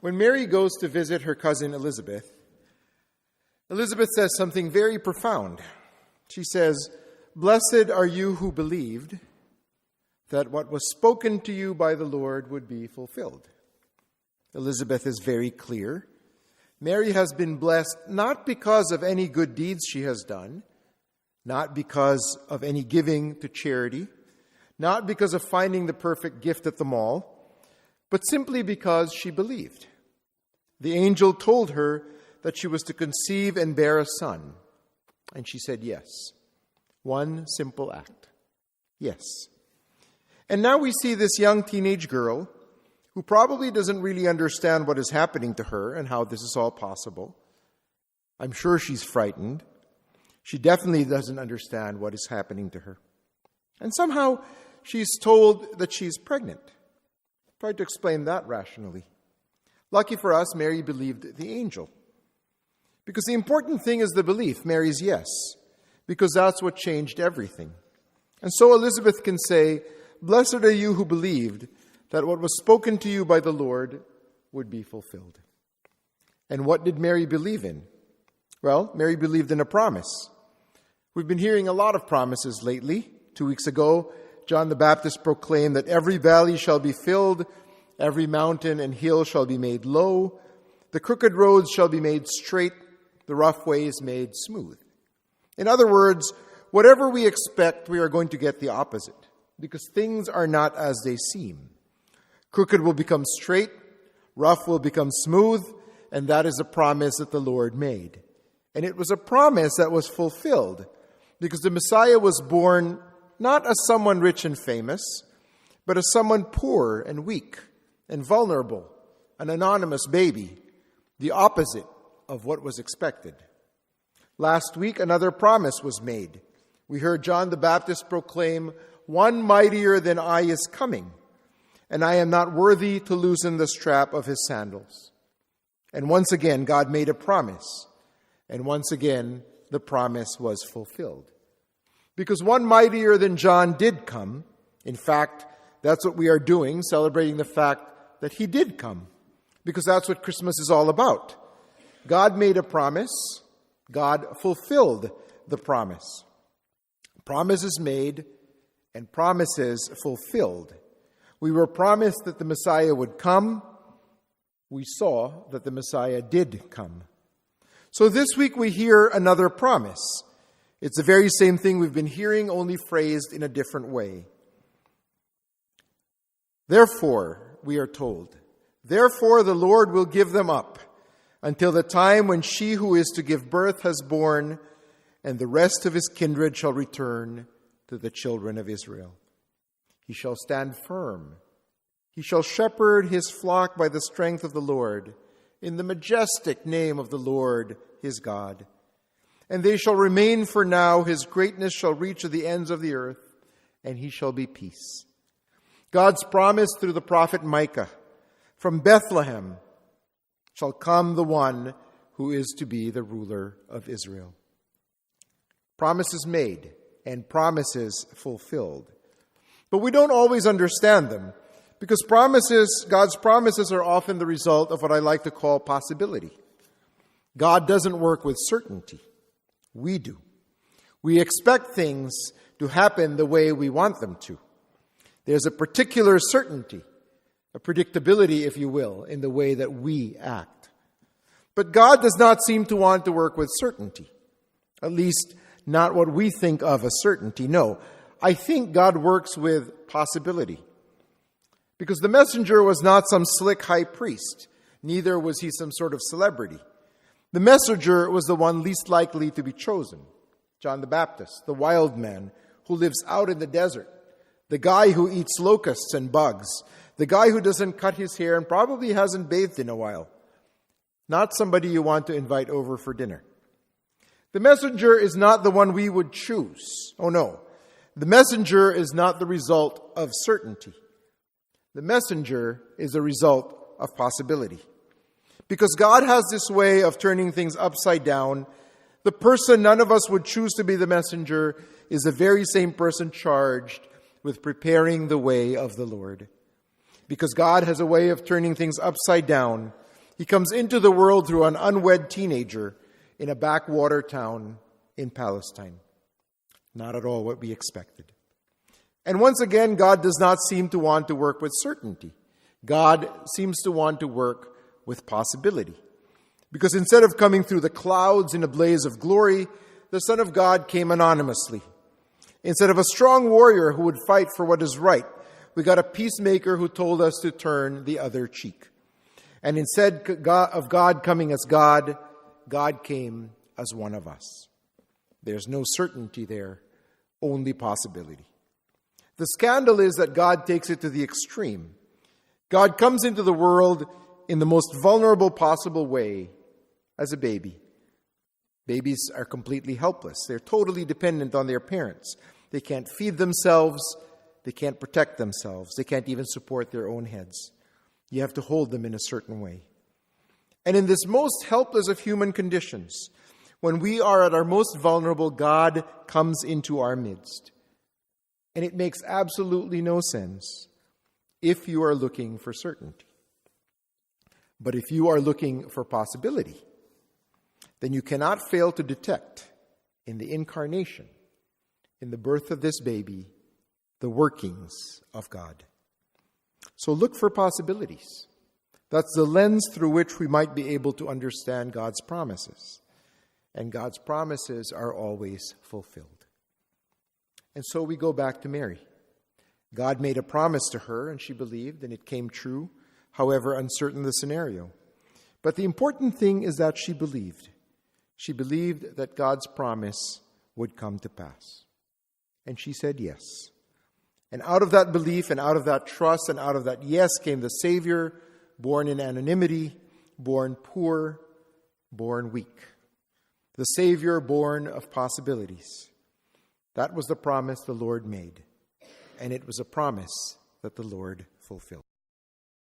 When Mary goes to visit her cousin Elizabeth, Elizabeth says something very profound. She says, "Blessed are you who believed that what was spoken to you by the Lord would be fulfilled." Elizabeth is very clear. Mary has been blessed not because of any good deeds she has done, not because of any giving to charity, not because of finding the perfect gift at the mall, but simply because she believed. The angel told her that she was to conceive and bear a son, and she said yes. One simple act. Yes. And now we see this young teenage girl who probably doesn't really understand what is happening to her and how this is all possible. I'm sure she's frightened. She definitely doesn't understand what is happening to her. And somehow she's told that she's pregnant. Try to explain that rationally. Lucky for us, Mary believed the angel. Because the important thing is the belief, Mary's yes, because that's what changed everything. And so Elizabeth can say, "Blessed are you who believed that what was spoken to you by the Lord would be fulfilled." And what did Mary believe in? Well, Mary believed in a promise. We've been hearing a lot of promises lately. 2 weeks ago, John the Baptist proclaimed that every valley shall be filled, every mountain and hill shall be made low, the crooked roads shall be made straight, the rough ways made smooth. In other words, whatever we expect, we are going to get the opposite, because things are not as they seem. Crooked will become straight, rough will become smooth, and that is a promise that the Lord made. And it was a promise that was fulfilled, because the Messiah was born not as someone rich and famous, but as someone poor and weak and vulnerable, an anonymous baby, the opposite of what was expected. Last week, another promise was made. We heard John the Baptist proclaim, "One mightier than I is coming, and I am not worthy to loosen the strap of his sandals." And once again, God made a promise. And once again, the promise was fulfilled. Because one mightier than John did come. In fact, that's what we are doing, celebrating the fact that he did come. Because that's what Christmas is all about. God made a promise. God fulfilled the promise. Promises made and promises fulfilled. We were promised that the Messiah would come. We saw that the Messiah did come. So this week we hear another promise. It's the very same thing we've been hearing, only phrased in a different way. Therefore, we are told, therefore the Lord will give them up until the time when she who is to give birth has born, and the rest of his kindred shall return to the children of Israel. He shall stand firm. He shall shepherd his flock by the strength of the Lord, in the majestic name of the Lord his God. And they shall remain for now. His greatness shall reach to the ends of the earth, and he shall be peace. God's promise through the prophet Micah, from Bethlehem shall come the one who is to be the ruler of Israel. Promises made and promises fulfilled. But we don't always understand them, because God's promises are often the result of what I like to call possibility. God doesn't work with certainty. We do. We expect things to happen the way we want them to. There's a particular certainty, a predictability, if you will, in the way that we act. But God does not seem to want to work with certainty, at least not what we think of as certainty. No, I think God works with possibility. Because the messenger was not some slick high priest. Neither was he some sort of celebrity. The messenger was the one least likely to be chosen. John the Baptist, the wild man who lives out in the desert. The guy who eats locusts and bugs. The guy who doesn't cut his hair and probably hasn't bathed in a while. Not somebody you want to invite over for dinner. The messenger is not the one we would choose. Oh no. The messenger is not the result of certainty. The messenger is a result of possibility. Because God has this way of turning things upside down, the person none of us would choose to be the messenger is the very same person charged with preparing the way of the Lord. Because God has a way of turning things upside down, He comes into the world through an unwed teenager in a backwater town in Palestine. Not at all what we expected. And once again, God does not seem to want to work with certainty. God seems to want to work with possibility. Because instead of coming through the clouds in a blaze of glory, the Son of God came anonymously. Instead of a strong warrior who would fight for what is right, we got a peacemaker who told us to turn the other cheek. And instead of God coming as God, God came as one of us. There's no certainty there, only possibility. The scandal is that God takes it to the extreme. God comes into the world in the most vulnerable possible way as a baby. Babies are completely helpless. They're totally dependent on their parents. They can't feed themselves. They can't protect themselves. They can't even support their own heads. You have to hold them in a certain way. And in this most helpless of human conditions, when we are at our most vulnerable, God comes into our midst. And it makes absolutely no sense if you are looking for certainty. But if you are looking for possibility, then you cannot fail to detect in the incarnation, in the birth of this baby, the workings of God. So look for possibilities. That's the lens through which we might be able to understand God's promises. And God's promises are always fulfilled. And so we go back to Mary. God made a promise to her, and she believed, and it came true, however uncertain the scenario. But the important thing is that she believed. She believed that God's promise would come to pass. And she said yes. And out of that belief and out of that trust and out of that yes came the Savior, born in anonymity, born poor, born weak. The Savior born of possibilities. That was the promise the Lord made. And it was a promise that the Lord fulfilled.